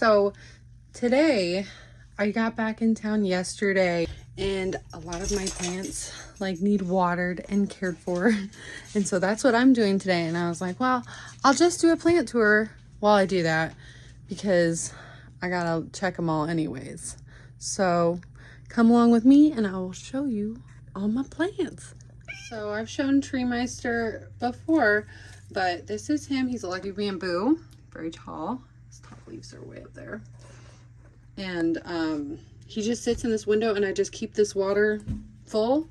So today I got back in town yesterday and a lot of my plants like need watered and cared for. And so that's what I'm doing today. And I was like, well, I'll just do a plant tour while I do that because I gotta check them all anyways. So come along with me and I will show you all my plants. So I've shown Treemeister before, but this is him. He's a lucky bamboo, very tall. His top leaves are way up there. And he just sits in this window and I just keep this water full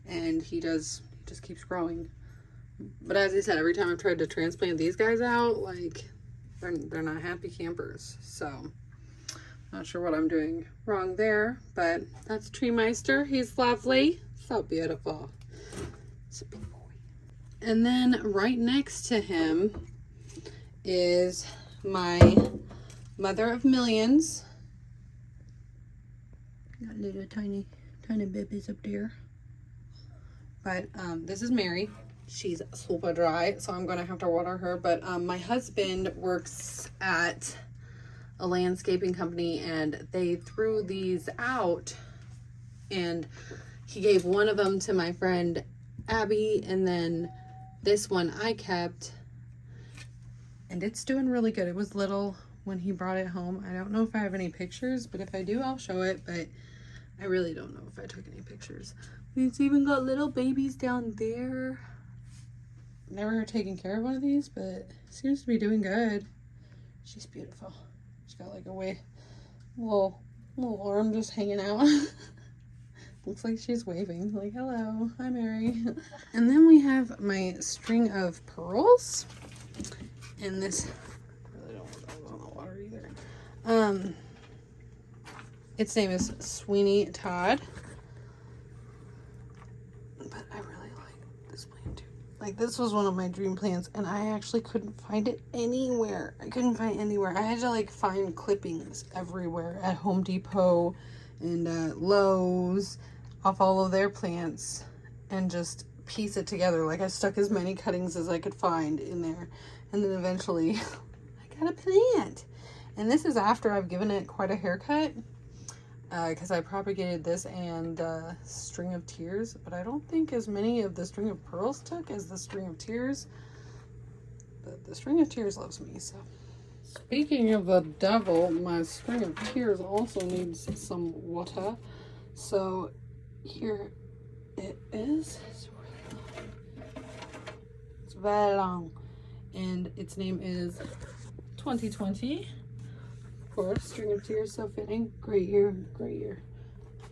and he just keeps growing. But as I said, every time I've tried to transplant these guys out, like they're not happy campers. So not sure what I'm doing wrong there, but that's Treemeister. He's lovely. So beautiful. It's a big boy. And then right next to him is my mother of millions. Got little tiny babies up there. But this is Mary. She's super dry, so I'm gonna have to water her. But my husband works at a landscaping company and they threw these out and he gave one of them to my friend Abby and then this one I kept and it's doing really good. It was little when he brought it home. I don't know if I have any pictures, but if I do I'll show it, but I really don't know if I took any pictures. It's even got little babies down there. Never taken care of one of these, but seems to be doing good. She's beautiful. She's got like a little arm just hanging out. Looks like she's waving, like, hello, hi Mary. And then we have my string of pearls. And this, I really don't want those on the water either. Its name is Sweeney Todd. But I really like this plant too. Like, this was one of my dream plants and I actually couldn't find it anywhere. I couldn't find anywhere. I had to like find clippings everywhere at Home Depot and Lowe's off all of their plants and just piece it together. Like, I stuck as many cuttings as I could find in there. And then eventually I got a plant. And this is after I've given it quite a haircut. Because I propagated this and string of tears, but I don't think as many of the string of pearls took as the string of tears. But the string of tears loves me, so. Speaking of the devil, my string of tears also needs some water. So here it is. It's really long. It's very long. And its name is 2020. String of tears, so fitting. Great year.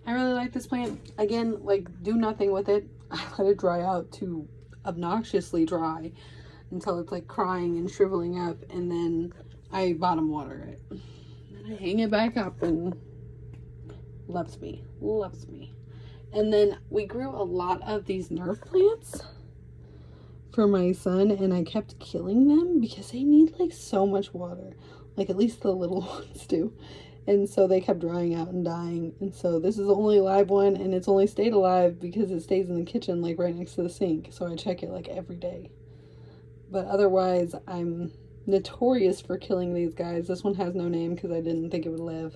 I really like this plant. Again, like, do nothing with it. I let it dry out to obnoxiously dry until it's like crying and shriveling up, and then I bottom water it. And I hang it back up and loves me. And then we grew a lot of these nerve plants for my son, and I kept killing them because they need like so much water. Like, at least the little ones do. And so they kept drying out and dying. And so this is the only live one, and it's only stayed alive because it stays in the kitchen, like right next to the sink. So I check it like every day. But otherwise, I'm notorious for killing these guys. This one has no name because I didn't think it would live.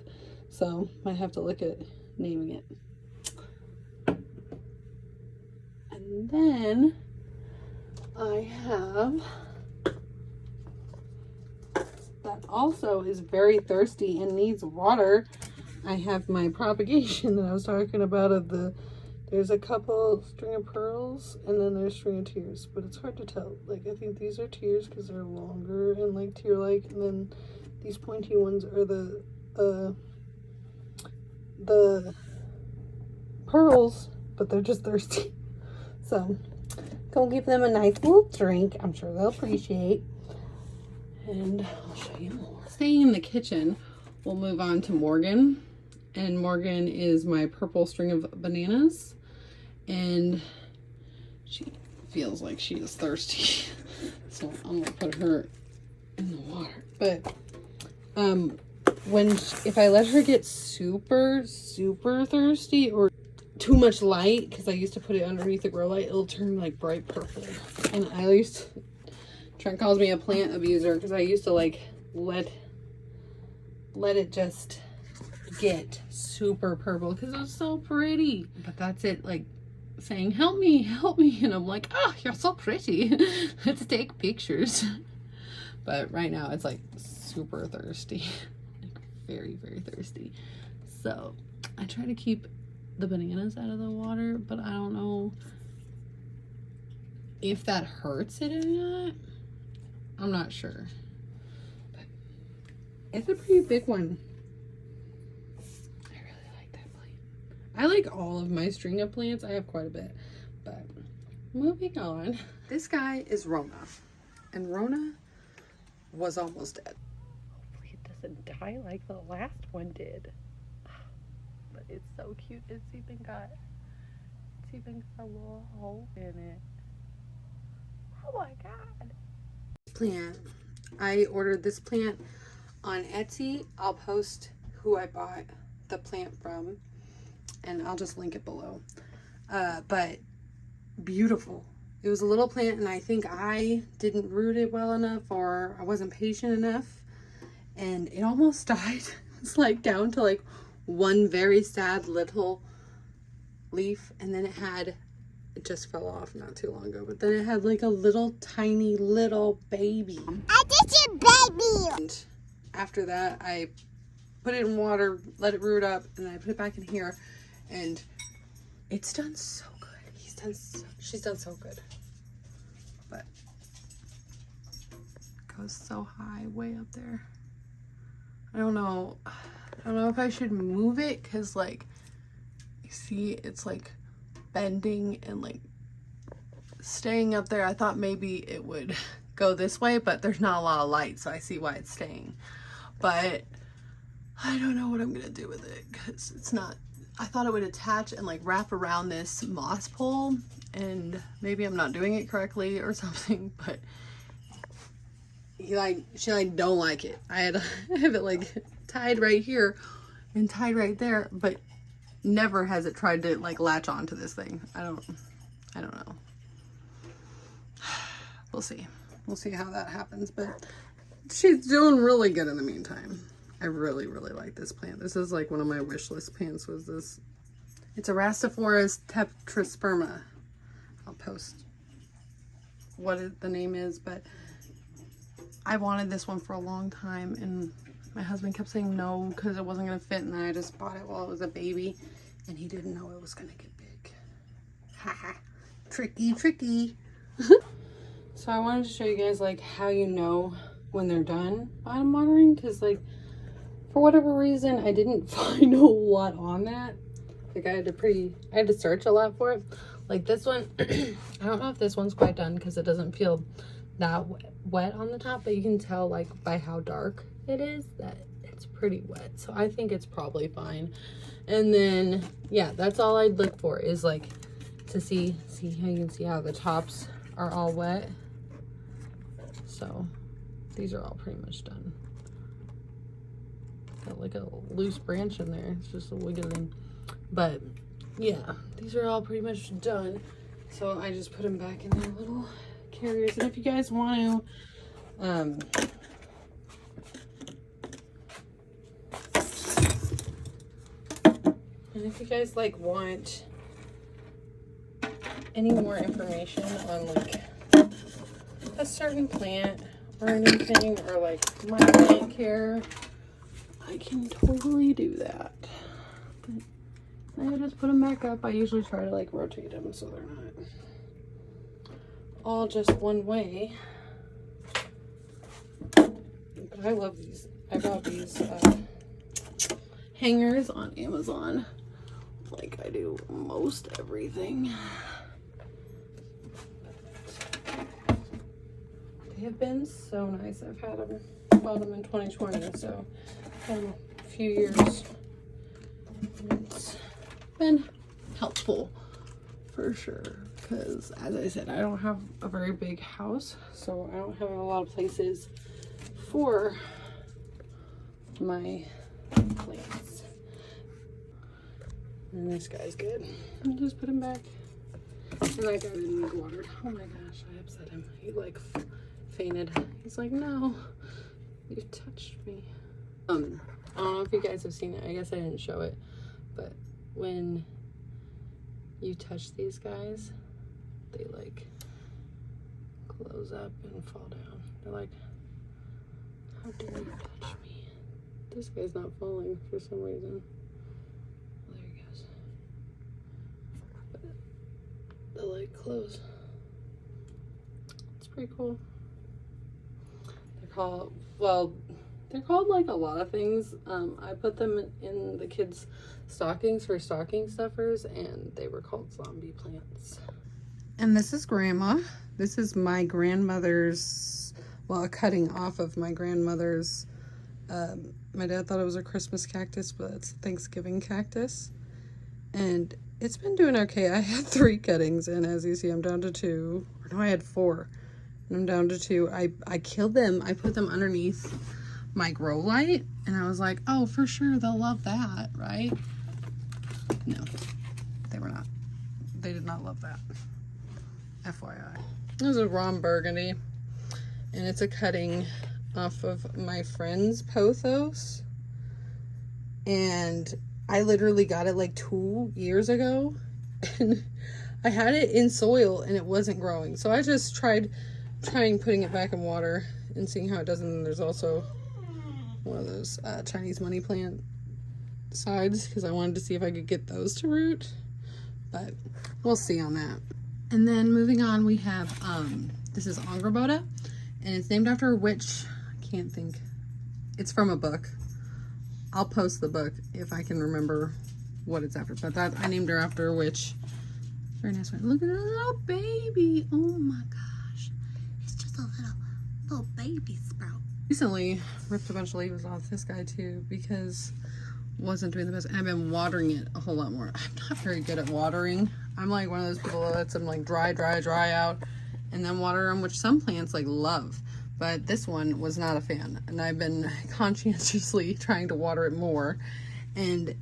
So I have to look at naming it. And then I have... that also is very thirsty and needs water. I have my propagation that I was talking about of there's a couple string of pearls and then there's string of tears, but it's hard to tell. Like, I think these are tears because they're longer and like tear-like, and then these pointy ones are the pearls, but they're just thirsty. So go give them a nice little drink. I'm sure they'll appreciate. And I'll show you more. Staying in the kitchen, we'll move on to Morgan. And Morgan is my purple string of bananas. And she feels like she is thirsty. So I'm gonna put her in the water. But if I let her get super thirsty or too much light, because I used to put it underneath the grow light, it'll turn like bright purple. And I used to, Trent calls me a plant abuser because I used to like let let it just get super purple because it was so pretty. But that's it, like saying, help me, and I'm like, oh, you're so pretty. Let's take pictures. But right now it's like super thirsty. Like very, very thirsty. So I try to keep the bananas out of the water, but I don't know if that hurts it or not. I'm not sure. But it's a pretty big one. I really like that plant. I like all of my string of plants. I have quite a bit. But moving on. This guy is Rona. And Rona was almost dead. Hopefully it doesn't die like the last one did. But it's so cute. It's even got a little hole in it. Oh my god. Plant. I ordered this plant on Etsy. I'll post who I bought the plant from and I'll just link it below. But beautiful. It was a little plant and I think I didn't root it well enough or I wasn't patient enough and it almost died. It's like down to like one very sad little leaf and then it just fell off not too long ago, but then it had like a little tiny little baby. I did your baby! And after that I put it in water, let it root up, and then I put it back in here and it's done so good. She's done so good. But it goes so high, way up there. I don't know if I should move it because like you see it's like bending and like staying up there. I thought maybe it would go this way, but there's not a lot of light, so I see why it's staying. But I don't know what I'm gonna do with it because it's not, I thought it would attach and like wrap around this moss pole, and maybe I'm not doing it correctly or something, but she like don't like it. I have it like tied right here and tied right there, but never has it tried to like latch onto this thing. I don't know. We'll see how that happens, but she's doing really good in the meantime. I really like this plant. This is like one of my wish list plants was this. It's a Rastiforus tetrasperma. I'll post what the name is, but I wanted this one for a long time and my husband kept saying no because it wasn't going to fit, and then I just bought it while it was a baby and he didn't know it was going to get big. Haha. Tricky. So I wanted to show you guys like how you know when they're done bottom watering, because like for whatever reason I didn't find a lot on that. Like I had to search a lot for it. Like this one, I don't know if this one's quite done because it doesn't feel that wet on the top, but you can tell like by how dark it is that it's pretty wet. So I think it's probably fine. And then yeah, that's all I'd look for is like to see how you can see how the tops are all wet. So these are all pretty much done. Got like a loose branch in there, it's just a wiggling. But yeah, these are all pretty much done. So I just put them back in their little carriers. And if you guys want to and if you guys like want any more information on like a certain plant or anything, or like my plant care, I can totally do that. But I just put them back up. I usually try to like rotate them so they're not all just one way. But I love these. I bought these hangers on Amazon, like I do most everything. They have been so nice. I've had them, bought them in 2020, so a few years. It's been helpful for sure, because as I said, I don't have a very big house, so I don't have a lot of places for my plants. And this guy's good. I'll just put him back. And that guy didn't need watered. Oh my gosh, I upset him. He like fainted. He's like, no, you touched me. don't know if you guys have seen it. I guess I didn't show it. But when you touch these guys, they like close up and fall down. They're like, how dare you touch me? This guy's not falling for some reason. There he goes. But they'll like close. It's pretty cool. They're called, well, they're called like a lot of things. I put them in the kids' stockings for stocking stuffers, and they were called zombie plants. And this is Grandma. This is my grandmother's, well, a cutting off of my grandmother's. My dad thought it was a Christmas cactus, but it's a Thanksgiving cactus. And it's been doing okay. I had 3 cuttings, and as you see, I'm down to 2. Or no, I had 4. And I'm down to 2. I killed them. I put them underneath my grow light, and I was like, oh, for sure they'll love that, right? No, they were not. They did not love that. FYI. This is a raw Burgundy, and it's a cutting off of my friend's pothos, and I literally got it like 2 years ago, and I had it in soil and it wasn't growing, so I just trying putting it back in water and seeing how it does. And there's also one of those Chinese money plant sides, because I wanted to see if I could get those to root, but we'll see on that. And then moving on, we have this is Angreboda, and it's named after a witch. I can't think. It's from a book. I'll post the book if I can remember what it's after, but that I named her after a witch. Very nice one. Look at that little baby. Oh my gosh, it's just a little baby sprout. Recently ripped a bunch of leaves off this guy too, because wasn't doing the best. And I've been watering it a whole lot more. I'm not very good at watering. I'm like one of those people that lets them like dry out and then water them, which some plants like love, but this one was not a fan, and I've been conscientiously trying to water it more, and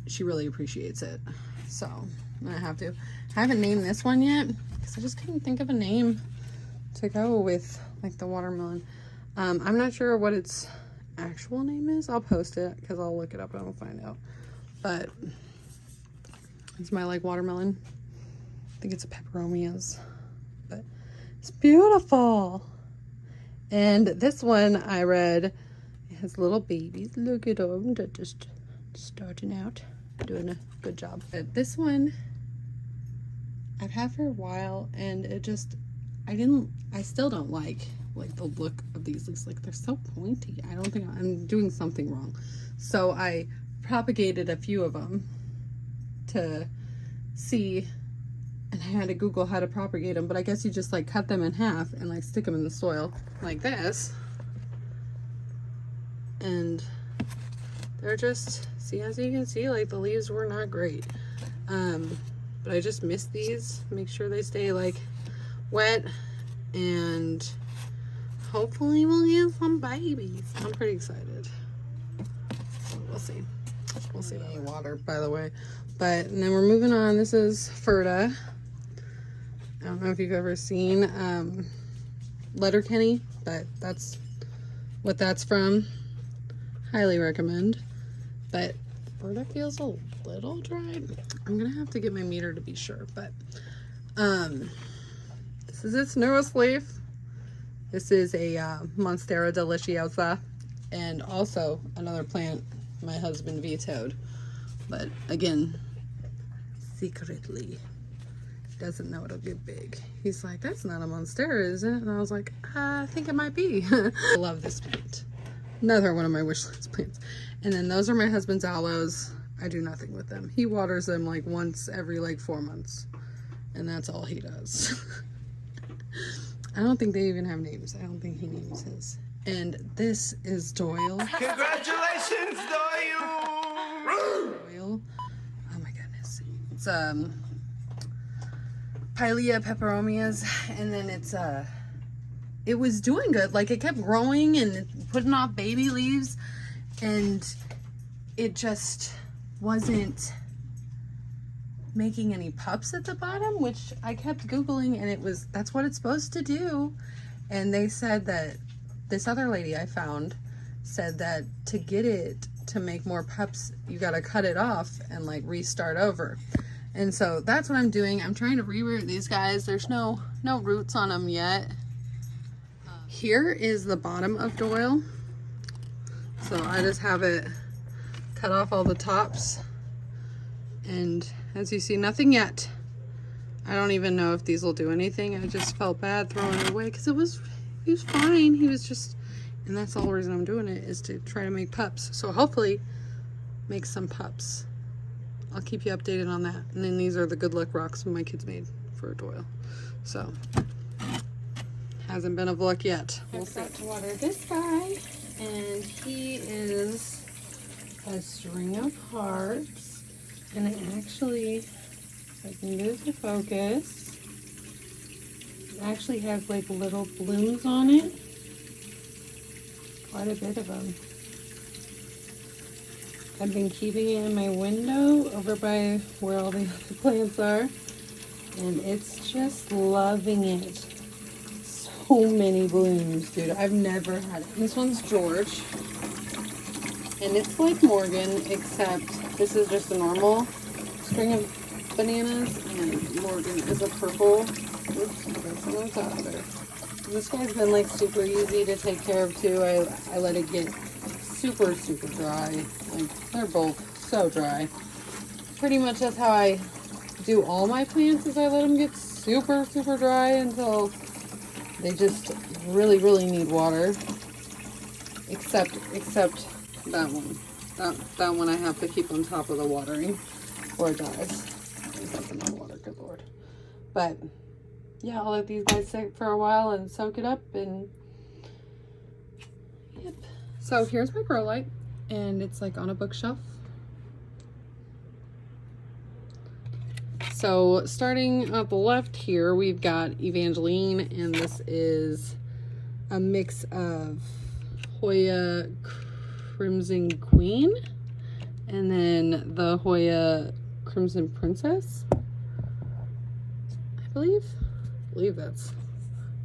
she really appreciates it, so I'm gonna have to. I haven't named this one yet because I just couldn't think of a name to go with like the watermelon. I'm not sure what its actual name is. I'll post it because I'll look it up and I'll find out, but it's my like watermelon. I think it's a peperomias, but it's beautiful. And this one I read, it has little babies. Look at them, they're just starting out, doing a good job. But this one I've had for a while, and it just, I still don't like the look of these leaves. Like, they're so pointy. I don't think I'm doing something wrong. So I propagated a few of them to see, and I had to Google how to propagate them, but I guess you just like cut them in half and like stick them in the soil like this, and they're just, see, as you can see, like the leaves were not great, but I just missed these, make sure they stay like wet, and hopefully we'll get some babies. I'm pretty excited, so we'll see about water, by the way. But and then we're moving on. This is Ferta. I don't know if you've ever seen Letterkenny, but that's what that's from. Highly recommend. But Ferta feels a little dry. I'm gonna have to get my meter to be sure. But this is its newest leaf. This is a Monstera deliciosa, and also another plant my husband vetoed. But again, secretly, he doesn't know it'll get big. He's like, that's not a Monstera, is it? And I was like, I think it might be. I love this plant. Another one of my wish list plants. And then those are my husband's aloes. I do nothing with them. He waters them like once every like 4 months. And that's all he does. I don't think they even have names. I don't think he names his. And this is Doyle. Congratulations, Doyle! Doyle. Oh my goodness. It's Pilea peperomias, and then it's it was doing good. Like, it kept growing and putting off baby leaves, and it just wasn't making any pups at the bottom, which I kept Googling, and that's what it's supposed to do. And they said that this other lady I found said that to get it to make more pups, you got to cut it off and like restart over. And so that's what I'm doing. I'm trying to reroot these guys. There's no roots on them yet. Here is the bottom of Doyle. So I just have it cut off all the tops. And as you see, nothing yet. I don't even know if these will do anything. I just felt bad throwing it away because he was fine. He was just, and that's the whole reason I'm doing it, is to try to make pups. So hopefully make some pups. I'll keep you updated on that. And then these are the good luck rocks my kids made for Doyle. So hasn't been of luck yet. We'll start to water this guy, and he is a string of hearts, and it actually, if I can get it to focus, it actually has like little blooms on it. Quite a bit of them. I've been keeping it in my window over by where all the other plants are, and it's just loving it. So many blooms, dude. I've never had it. This one's George, and it's like Morgan, except this is just a normal string of bananas, and Morgan is a purple. Oops, there's one on top there. This guy's been like super easy to take care of too. I let it get super dry. Like, they're both so dry. Pretty much that's how I do all my plants, is I let them get super dry until they just really need water. Except that one. That one I have to keep on top of the watering or it dies. There's nothing in the water, good lord. But yeah, I'll let these guys sit for a while and soak it up, and yep. So here's my grow light, and it's like on a bookshelf. So starting at the left here, we've got Evangeline, and this is a mix of Hoya Crimson Queen and then the Hoya Crimson Princess, I believe that's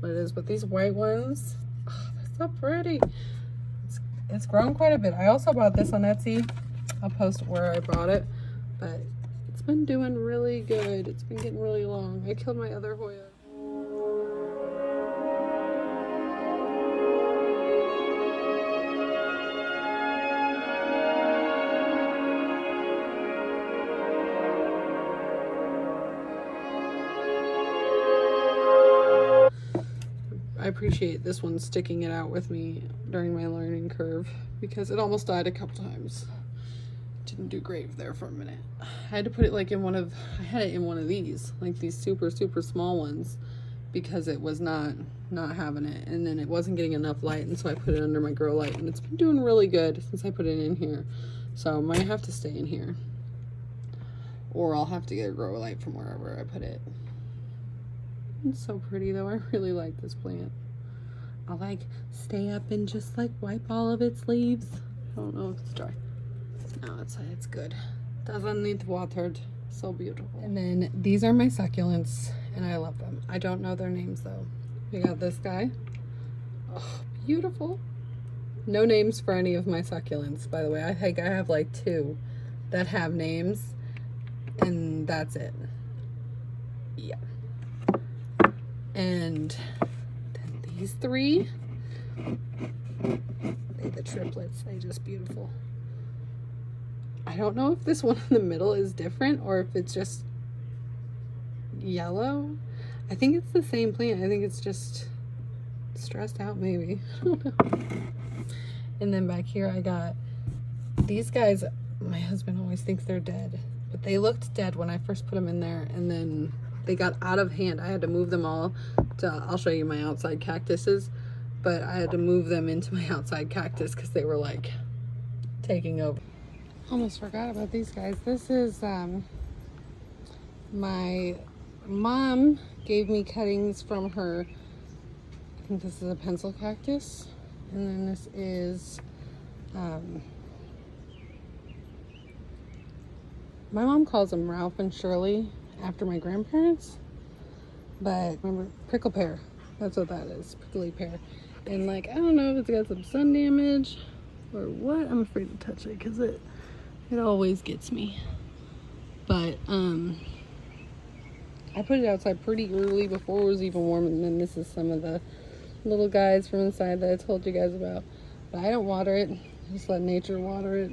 what it is. But these white ones, oh, they're so pretty. It's grown quite a bit. I also bought this on Etsy. I'll post where I bought it, but it's been doing really good. It's been getting really long. I killed my other Hoya. I appreciate this one sticking it out with me during my learning curve, because it almost died a couple times. Didn't do great there for a minute. I had to put it like in I had it in one of these, like these super small ones, because it was not having it, and then it wasn't getting enough light, and so I put it under my grow light, and it's been doing really good since I put it in here. So I might have to stay in here, or I'll have to get a grow light from wherever I put it. It's so pretty though. I really like this plant. I'll like stay up and just like wipe all of its leaves. I don't know if it's dry. No, it's good. Doesn't need watered. So beautiful. And then these are my succulents, and I love them. I don't know their names though. We got this guy. Oh, beautiful. No names for any of my succulents, by the way. I think I have like 2 that have names, and that's it. Yeah. And then these 3, they're the triplets. They're just beautiful. I don't know if this one in the middle is different or if it's just yellow. I think it's the same plant. I think it's just stressed out maybe. I don't know. And then back here I got these guys. My husband always thinks they're dead, but they looked dead when I first put them in there, and then they got out of hand. I had to move them all to, I'll show you my outside cactuses, but I had to move them into my outside cactus because they were like taking over. Almost forgot about these guys. This is my mom gave me cuttings from her. I think this is a pencil cactus, and then this is my mom calls them Ralph and Shirley after my grandparents, but remember, prickle pear, that's what that is, prickly pear. And like, I don't know if it's got some sun damage Or what? I'm afraid to touch it because it always gets me. But I put it outside pretty early before it was even warm, and then this is some of the little guys from inside that I told you guys about. But I don't water it. I just let nature water it.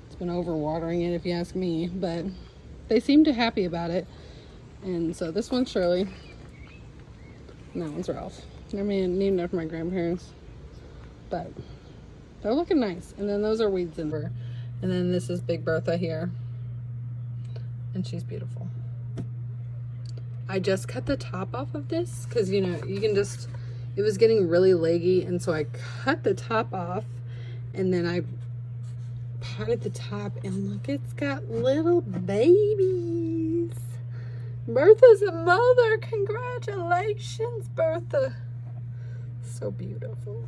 It's been overwatering it if you ask me, but they seem to happy about it. And so this one's Shirley. And that one's Ralph. They're named after my grandparents. But they're looking nice. And then those are weeds in her. And then this is Big Bertha here. And she's beautiful. I just cut the top off of this because, you know, you can just, it was getting really leggy, and so I cut the top off, and then I potted the top, and look, it's got little babies. Bertha's a mother. Congratulations, Bertha. So beautiful.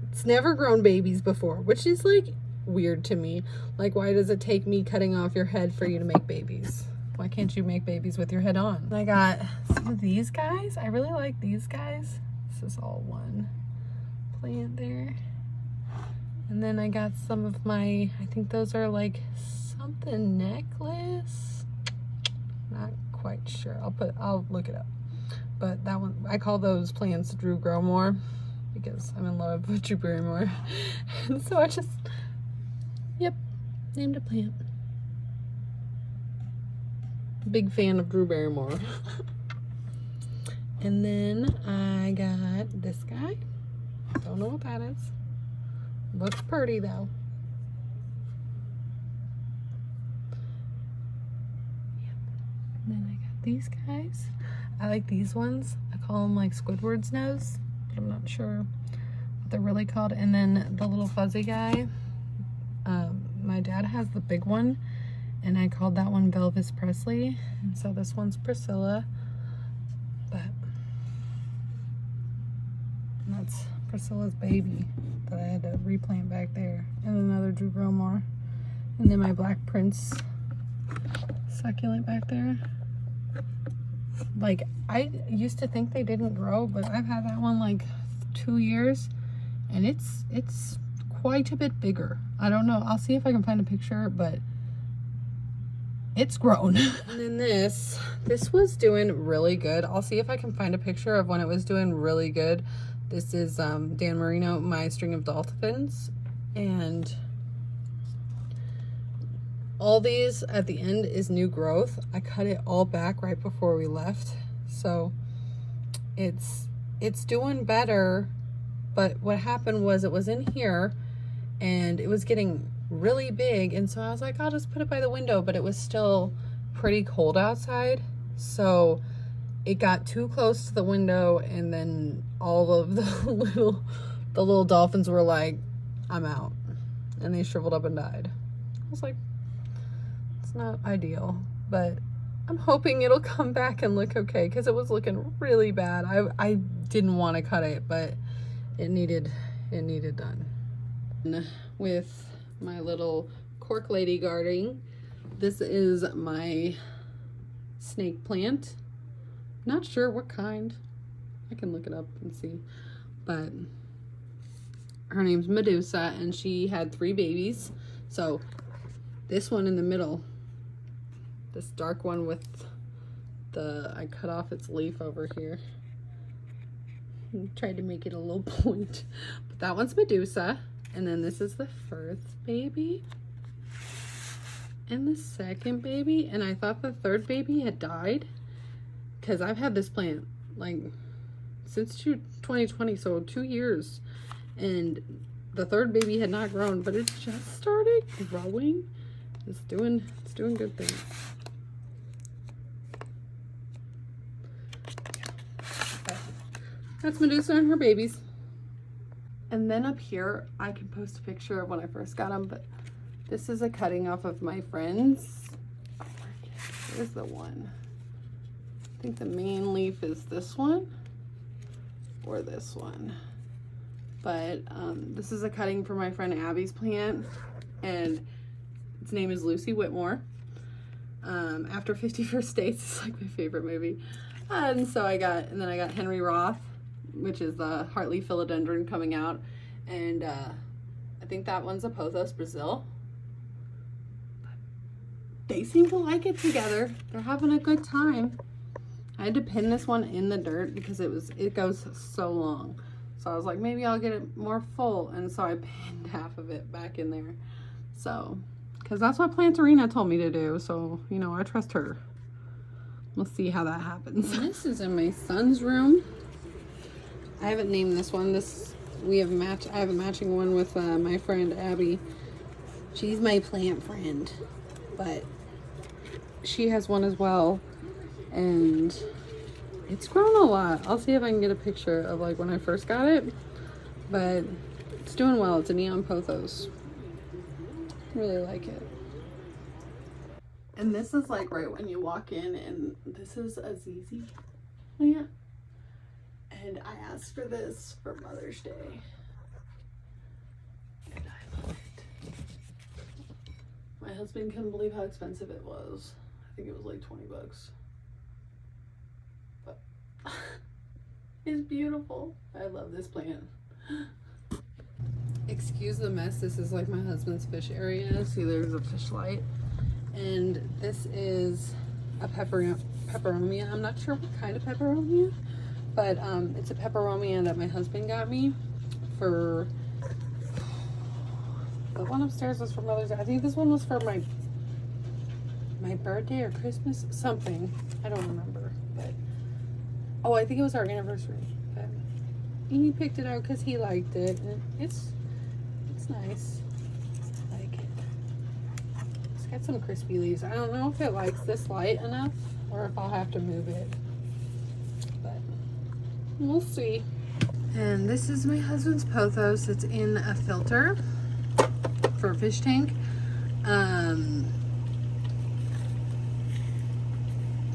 It's never grown babies before, which is like weird to me. Like, why does it take me cutting off your head for you to make babies? Why can't you make babies with your head on? I got some of these guys. I really like these guys. This is all one plant there. And then I got some of my, I think those are like something necklace. Not quite sure. I'll look it up. But that one, I call those plants Drew Grow More because I'm in love with Drew Barrymore. And so I just, yep, named a plant. Big fan of Drew Barrymore. And then I got this guy. Don't know what that is. Looks pretty though. Yep. And then I got these guys. I like these ones. I call them like Squidward's nose, but I'm not sure what they're really called. And then the little fuzzy guy. My dad has the big one, and I called that one Velvis Presley. And so this one's Pricilla. But that's Priscilla's baby that I had to replant back there. And another Drew Gromore. And then my Black Prince succulent back there. Like, I used to think they didn't grow, but I've had that one like 2 years, and it's quite a bit bigger. I don't know. I'll see if I can find a picture, but it's grown. And then this was doing really good. I'll see if I can find a picture of when it was doing really good. This is Dan Marino, my string of dolphins, and all these at the end is new growth. I cut it all back right before we left, so it's doing better. But what happened was it was in here and it was getting really big, and so I was like, I'll just put it by the window, but it was still pretty cold outside, so it got too close to the window, and then all of the little dolphins were like, I'm out, and they shriveled up and died. I was like, it's not ideal, but I'm hoping it'll come back and look okay, because it was looking really bad. I didn't want to cut it, but it needed done. And with my little cork lady gardening, this is my snake plant. Not sure what kind. I can look it up and see, but her name's Medusa, and she had 3 babies. So this one in the middle, this dark one with I cut off its leaf over here. Tried to make it a little point, but that one's Medusa. And then this is the first baby and the second baby, and I thought the third baby had died because I've had this plant like since 2020, so 2 years, and the third baby had not grown, but it just started growing. It's doing good things. That's Medusa and her babies. And then up here, I can post a picture of when I first got them, but this is a cutting off of my friend's. Here's the one. I think the main leaf is this one or this one. But this is a cutting from my friend Abby's plant, and its name is Lucy Whitmore. After 50 First Dates, it's like my favorite movie. And so I got Henry Roth, which is the Hartley philodendron coming out. And I think that one's a Pothos Brazil. They seem to like it together. They're having a good time. I had to pin this one in the dirt because it goes so long. So I was like, maybe I'll get it more full. And so I pinned half of it back in there. So, because that's what Plantarina told me to do. So, you know, I trust her. We'll see how that happens. This is in my son's room. I haven't named this one. I have a matching one with my friend Abby. She's my plant friend, but she has one as well, and it's grown a lot. I'll see if I can get a picture of like when I first got it, but it's doing well. It's a neon pothos. Really like it. And this is like right when you walk in, and this is a ZZ plant. And I asked for this for Mother's Day. And I love it. My husband couldn't believe how expensive it was. I think it was like 20 bucks. But it's beautiful. I love this plant. Excuse the mess. This is like my husband's fish area. See, there's a fish light. And this is a peperomia. I'm not sure what kind of peperomia, but it's a peperomia that my husband got me for, the one upstairs was for Mother's Day. I think this one was for my birthday or Christmas, something. I don't remember, but oh, I think it was our anniversary. But he picked it out because he liked it, and it's nice. I like it. It's got some crispy leaves. I don't know if it likes this light enough or if I'll have to move it, but we'll see. And this is my husband's pothos. It's in a filter for a fish tank.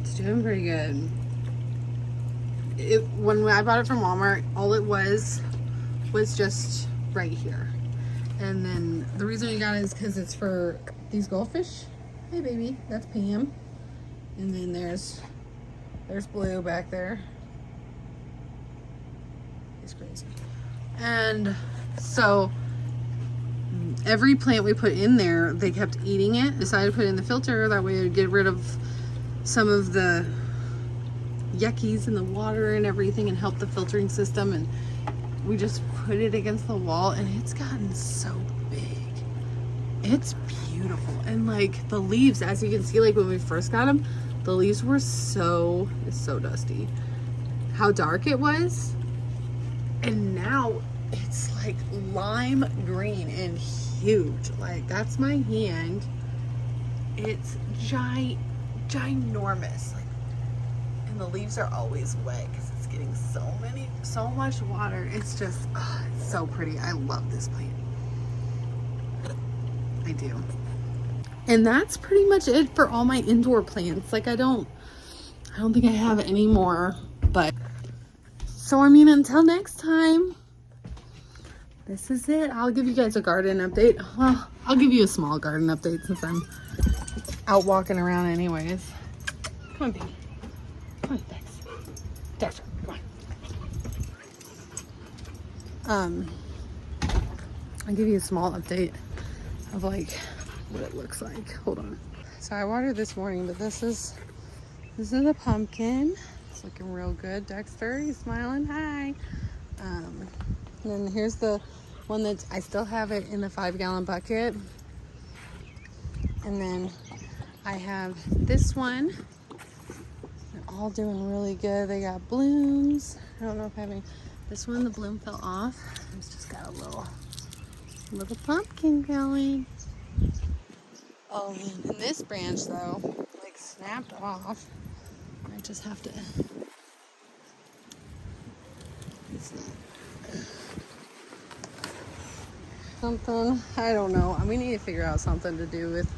It's doing pretty good. When I bought it from Walmart, all it was just right here. And then the reason we got it is because it's for these goldfish. Hey baby, that's Pam. And then there's Blue back there. He's crazy. And so every plant we put in there, they kept eating it. Decided to put it in the filter. That way it would get rid of some of the yuckies in the water and everything and help the filtering system. And we just put it against the wall, and it's gotten so big. It's beautiful. And like the leaves, as you can see, like when we first got them, the leaves were it's so dusty. How dark it was. And now it's like lime green and huge. Like that's my hand. It's ginormous. Like, and the leaves are always wet because it's getting so much water. It's just it's so pretty. I love this plant. I do. And that's pretty much it for all my indoor plants. Like I don't think I have any more, but so I mean, until next time, this is it. I'll give you guys a garden update. Well, I'll give you a small garden update since I'm out walking around anyways. Come on, baby. Come on, Dex. Dexter, come on. I'll give you a small update of like what it looks like. Hold on. So I watered this morning, but this is a pumpkin. It's looking real good. Dexter, he's smiling. Hi. And then here's the one that I still have it in the 5-gallon bucket. And then I have this one. They're all doing really good. They got blooms. I don't know if I have any. This one, the bloom fell off. It's just got a little pumpkin going. Oh man, and this branch though, like snapped off. I just have to. It's not something. I don't know. We need to figure out something to do with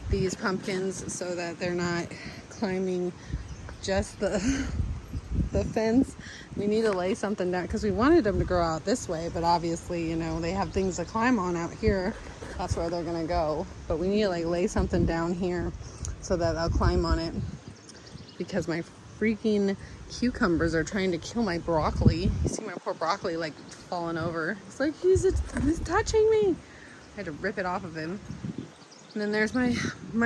these pumpkins so that they're not climbing just the fence. We need to lay something down because we wanted them to grow out this way, but obviously, you know, they have things to climb on out here. That's where they're gonna go. But we need to like lay something down here so that they'll climb on it, because my freaking cucumbers are trying to kill my broccoli. You see my poor broccoli like falling over. It's like he's touching me. I had to rip it off of him. And then there's my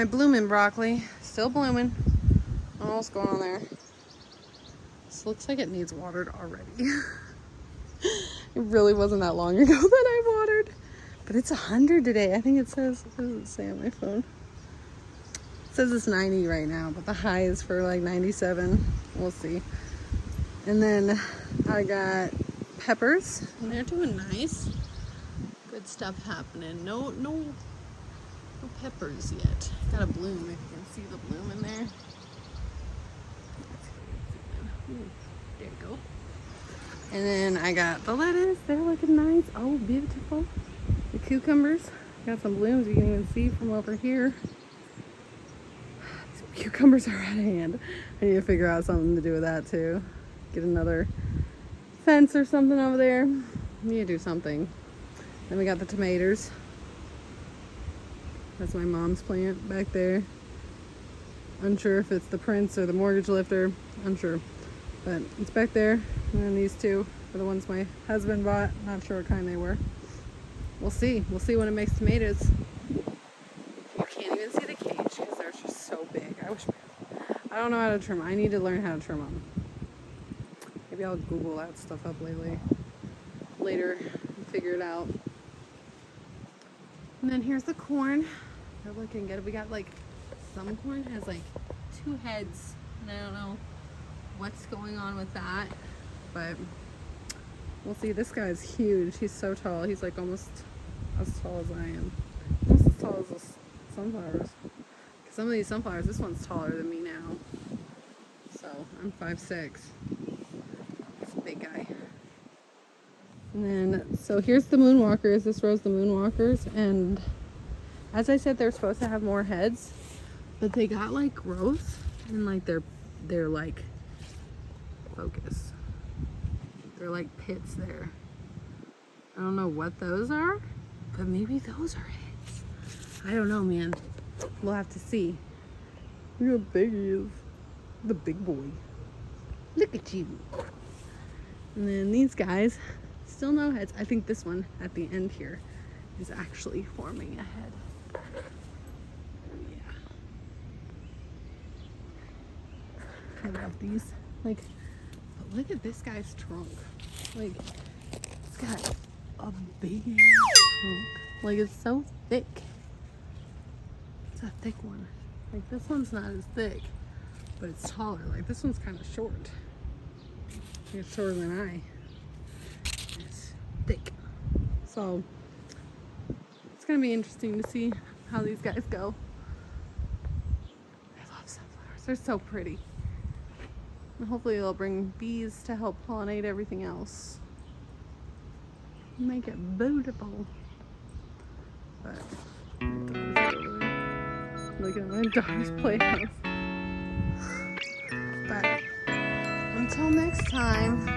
blooming broccoli, still blooming. I don't know what's going on there. This looks like it needs watered already. It really wasn't that long ago that I watered. But it's 100 today. I think it says, what does it say on my phone? It says it's 90 right now, but the high is for like 97. We'll see. And then I got peppers, and they're doing nice. Good stuff happening. No peppers yet. Got a bloom, if you can see the bloom in there. Ooh, there you go. And then I got the lettuce. They're looking nice. Oh, beautiful. The cucumbers. Got some blooms you can even see from over here. These cucumbers are out of hand. I need to figure out something to do with that too. Get another fence or something over there. Need to do something. Then we got the tomatoes. That's my mom's plant back there. Unsure if it's the Prince or the mortgage lifter. Unsure. But it's back there. And then these two are the ones my husband bought. Not sure what kind they were. We'll see. We'll see when it makes tomatoes. You can't even see the cage because they're just so big. I don't know how to trim them. I need to learn how to trim them. Maybe I'll Google that stuff up later and figure it out. And then here's the corn. They're looking good. We got like, some corn has like 2 heads. And I don't know what's going on with that. But we'll see. This guy's huge. He's so tall. He's like almost as tall as I am. Almost as tall as the sunflowers. Some of these sunflowers, this one's taller than me now. So I'm 5'6". It's a big guy. And then, so here's the moonwalkers. This row's the moonwalkers. And as I said, they're supposed to have more heads. But they got like growth. And like they're like, focus. They're like pits there. I don't know what those are. But maybe those are heads. I don't know, man. We'll have to see. Look how big he is. The big boy. Look at you. And then these guys, still no heads. I think this one at the end here is actually forming a head. Yeah. I love these. Like, but look at this guy's trunk. Like, it's got a big trunk. Like, it's so thick. It's a thick one. Like, this one's not as thick, but it's taller. Like, this one's kind of short. It's shorter than I. It's thick. So, it's going to be interesting to see how these guys go. I love sunflowers. They're so pretty. And hopefully they'll bring bees to help pollinate everything else. Make it beautiful. But look at my dog's playhouse. But until next time,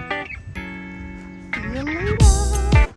see you later.